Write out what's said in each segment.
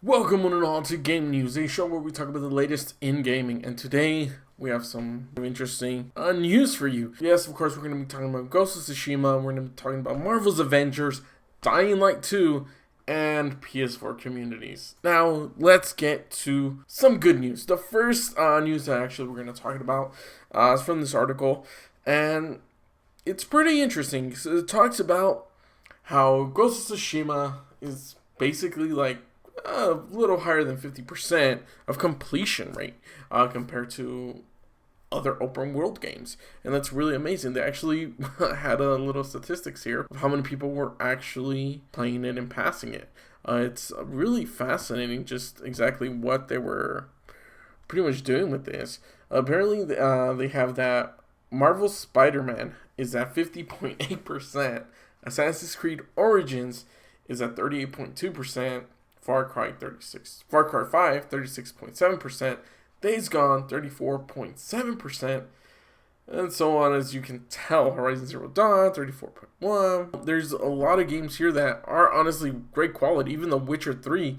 Welcome one and all to Game News, a show where we talk about the latest in gaming, and today we have some interesting news for you. Yes, of course, we're going to be talking about Ghost of Tsushima, we're going to be talking about Marvel's Avengers, Dying Light 2, and PS4 Communities. Now, let's get to some good news. The first news that actually we're going to talk about is from this article, and it's pretty interesting. So it talks about how Ghost of Tsushima is basically like a little higher than 50% of completion rate compared to other open world games, and that's really amazing. They actually had a little statistics here of how many people were actually playing it and passing it. It's really fascinating just exactly what they were pretty much doing with this. Apparently they have that Marvel Spider-Man is at 50.8%, Assassin's Creed Origins is at 38.2%, Far Cry 5, 36.7%, Days Gone, 34.7%, and so on. As you can tell, Horizon Zero Dawn, 34.1%. There's a lot of games here that are honestly great quality, even The Witcher 3,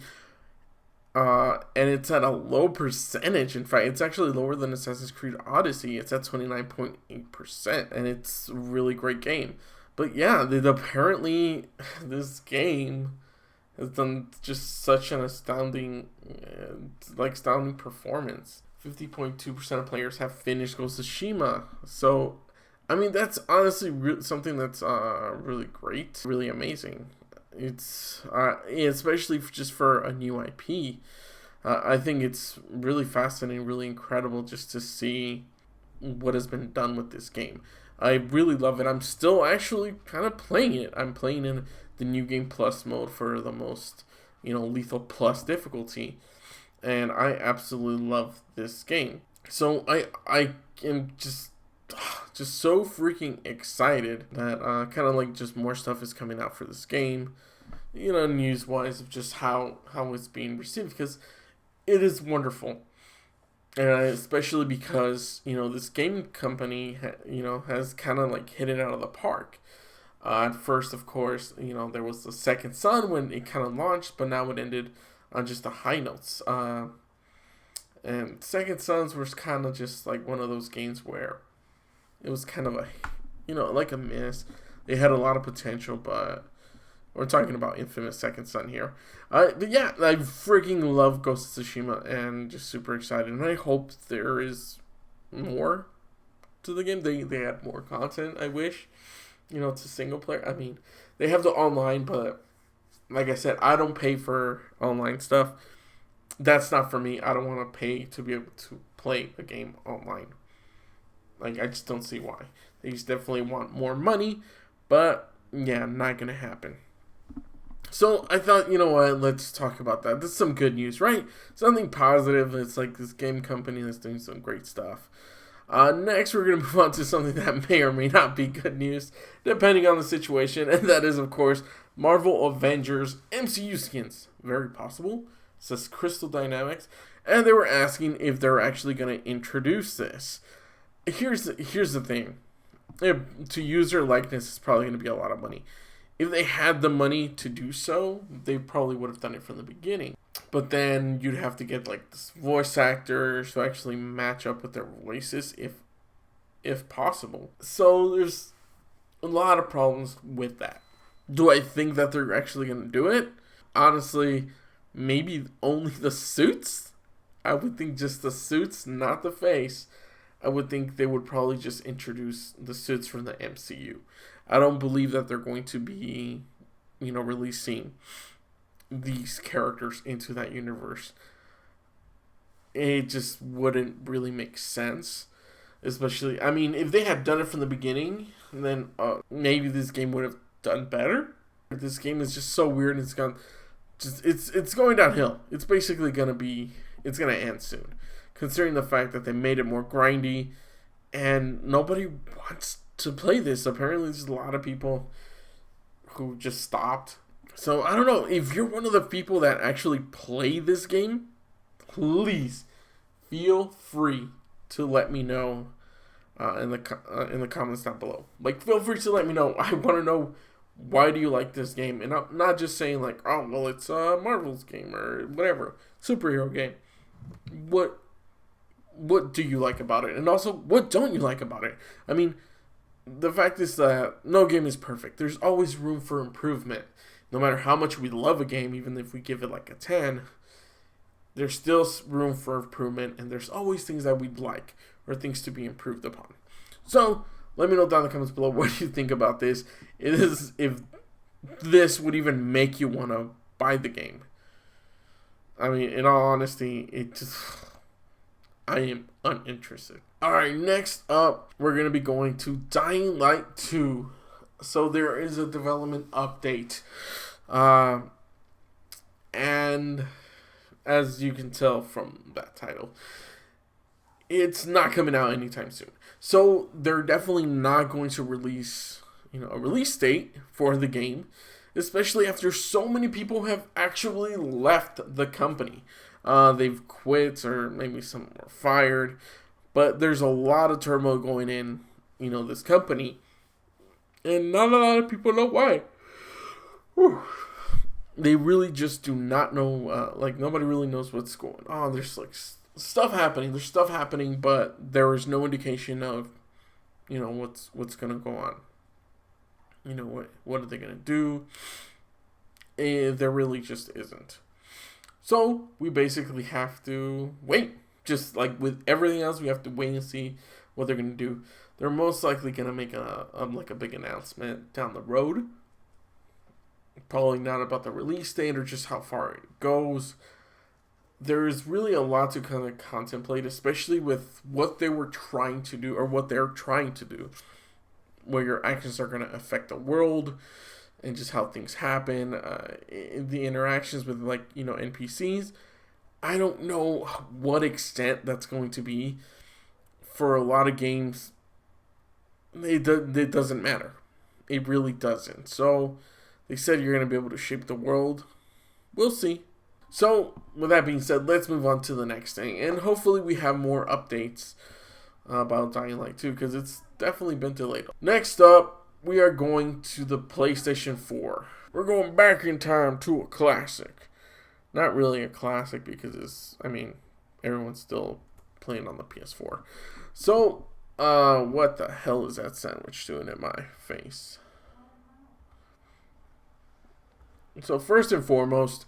and it's at a low percentage. In fact, it's actually lower than Assassin's Creed Odyssey. It's at 29.8%, and it's a really great game. But yeah, apparently this game has done just such an astounding performance. 50.2% of players have finished Ghost of Tsushima. So, I mean, that's honestly something that's really great, really amazing. It's especially just for a new IP. I think it's really fascinating, really incredible just to see what has been done with this game. I really love it. I'm still actually kind of playing it. I'm playing in the New Game Plus mode for the most, lethal plus difficulty. And I absolutely love this game. So I am just so freaking excited that kind of like just more stuff is coming out for this game. News-wise of just how it's being received, because it is wonderful. And especially because, this game company, has kind of like hit it out of the park. At first, of course, there was the Second Son when it kind of launched, but now it ended on just the high notes. And Second Sons was kind of just like one of those games where it was kind of like a miss. They had a lot of potential, but we're talking about infamous Second Son here. But yeah, I freaking love Ghost of Tsushima and just super excited. And I hope there is more to the game. They add more content, I wish. To single player. I mean, they have the online, but like I said, I don't pay for online stuff. That's not for me. I don't want to pay to be able to play a game online. Like, I just don't see why. They just definitely want more money, but yeah, not gonna happen. So I thought, what, let's talk about that. This is some good news, right? Something positive. It's like this game company that's doing some great stuff. Next, we're going to move on to something that may or may not be good news, depending on the situation, and that is, of course, Marvel Avengers MCU skins. Very possible, says Crystal Dynamics, and they were asking if they're actually going to introduce this. Here's the thing. To use their likeness is probably going to be a lot of money. If they had the money to do so, they probably would have done it from the beginning. But then you'd have to get like this voice actors to actually match up with their voices if possible. So there's a lot of problems with that. Do I think that they're actually going to do it? Honestly, maybe only the suits? I would think just the suits, not the face. I would think they would probably just introduce the suits from the MCU. I don't believe that they're going to be, releasing these characters into that universe. It just wouldn't really make sense. Especially, I mean, if they had done it from the beginning, then maybe this game would have done better. This game is just so weird. It's going downhill. It's basically gonna end soon, considering the fact that they made it more grindy, and nobody wants to play this. Apparently, there's a lot of people who just stopped. So, I don't know. If you're one of the people that actually play this game, please feel free to let me know in the comments down below. Like, feel free to let me know. I want to know Why do you like this game? And I'm not just saying like, oh, well, it's a Marvel's game or whatever, superhero game. What do you like about it? And also, what don't you like about it? I mean, the fact is that no game is perfect. There's always room for improvement. No matter how much we love a game, even if we give it like a 10, there's still room for improvement, and there's always things that we'd like or things to be improved upon. So, let me know down in the comments below what you think about this. If this would even make you want to buy the game. I mean, in all honesty, I am uninterested. Alright, next up, we're going to be going to Dying Light 2. So there is a development update. And as you can tell from that title, it's not coming out anytime soon. So they're definitely not going to release, a release date for the game, especially after so many people have actually left the company. They've quit, or maybe some were fired, but there's a lot of turmoil going in, this company, and not a lot of people know why. Whew. They really just do not know, nobody really knows what's going on. There's stuff happening, but there is no indication of, what's going to go on. What are they going to do? And there really just isn't. So we basically have to wait. Just like with everything else, we have to wait and see what they're going to do. They're most likely going to make a big announcement down the road. Probably not about the release date or just how far it goes. There's really a lot to kind of contemplate, especially with what they were trying to do, or what they're trying to do, where your actions are going to affect the world and just how things happen, the interactions with NPCs. I don't know what extent that's going to be. For a lot of games, it doesn't matter. It really doesn't. So they said you're going to be able to shape the world. We'll see. So, with that being said, let's move on to the next thing. And hopefully we have more updates about Dying Light 2, because it's definitely been delayed. Next up, we are going to the PlayStation 4. We're going back in time to a classic. Not really a classic, because everyone's still playing on the PS4. So, what the hell is that sandwich doing in my face? So, first and foremost,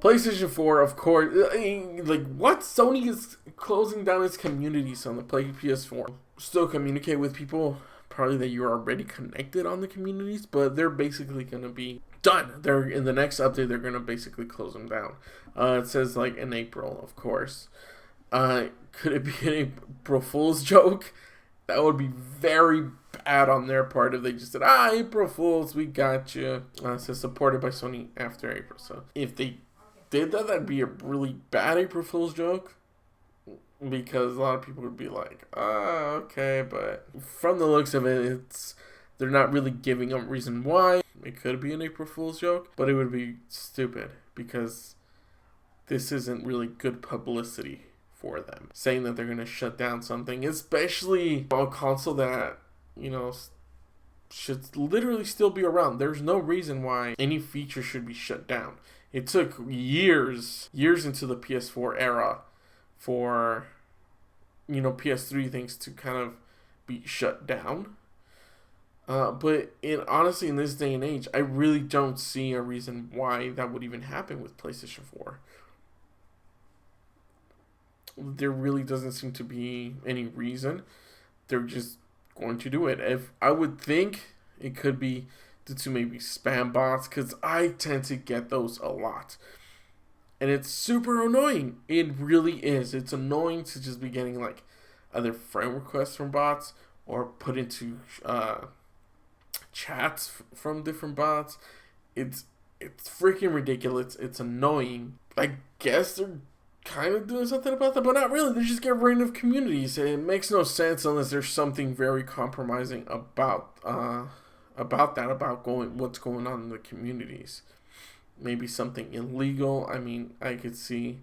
PlayStation 4, of course, what? Sony is closing down its communities on the PS4. Still communicate with people, probably that you're already connected on the communities, but they're basically going to be done. In the next update, they're going to basically close them down. It says, in April, of course. Could it be an April Fool's joke? That would be very bad on their part if they just said, April Fools, we got you. It says supported by Sony after April. So if they did that, that'd be a really bad April Fool's joke, because a lot of people would be like, okay, but from the looks of it, they're not really giving a reason why. It could be an April Fool's joke, but it would be stupid, because this isn't really good publicity for them, saying that they're going to shut down something, especially a console that, should literally still be around. There's no reason why any feature should be shut down. It took years into the PS4 era for, PS3 things to kind of be shut down. But honestly, in this day and age, I really don't see a reason why that would even happen with PlayStation 4. There really doesn't seem to be any reason. They're just going to do it. If I would think it could be due to maybe spam bots, because I tend to get those a lot, and it's super annoying. It really is. It's annoying to just be getting either friend requests from bots or put into chats from different bots. It's freaking ridiculous. It's annoying. I guess they're kind of doing something about that, but not really. They just get rid of communities. It makes no sense unless there's something very compromising about what's going on in the communities. Maybe something illegal. I could see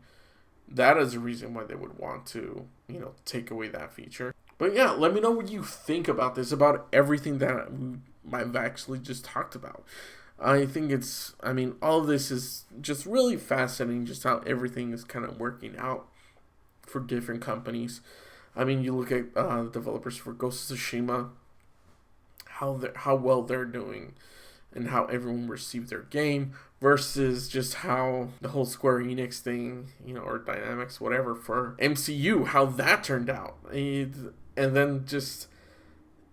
that as a reason why they would want to, take away that feature. But yeah, let me know what you think about this, about everything that I've actually just talked about. I think I mean, all of this is just really fascinating, just how everything is kind of working out for different companies. I mean, you look at the developers for Ghost of Tsushima, how well they're doing, and how everyone received their game, versus just how the whole Square Enix thing, or Dynamics, whatever, for MCU, how that turned out. And then just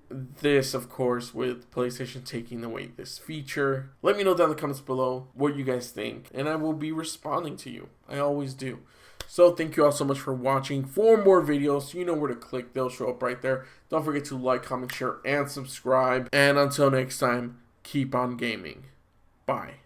this, of course, with PlayStation taking away this feature. Let me know down in the comments below what you guys think, and I will be responding to you. I always do. So thank you all so much for watching. For more videos, you know where to click. They'll show up right there. Don't forget to like, comment, share, and subscribe. And until next time, keep on gaming. Bye.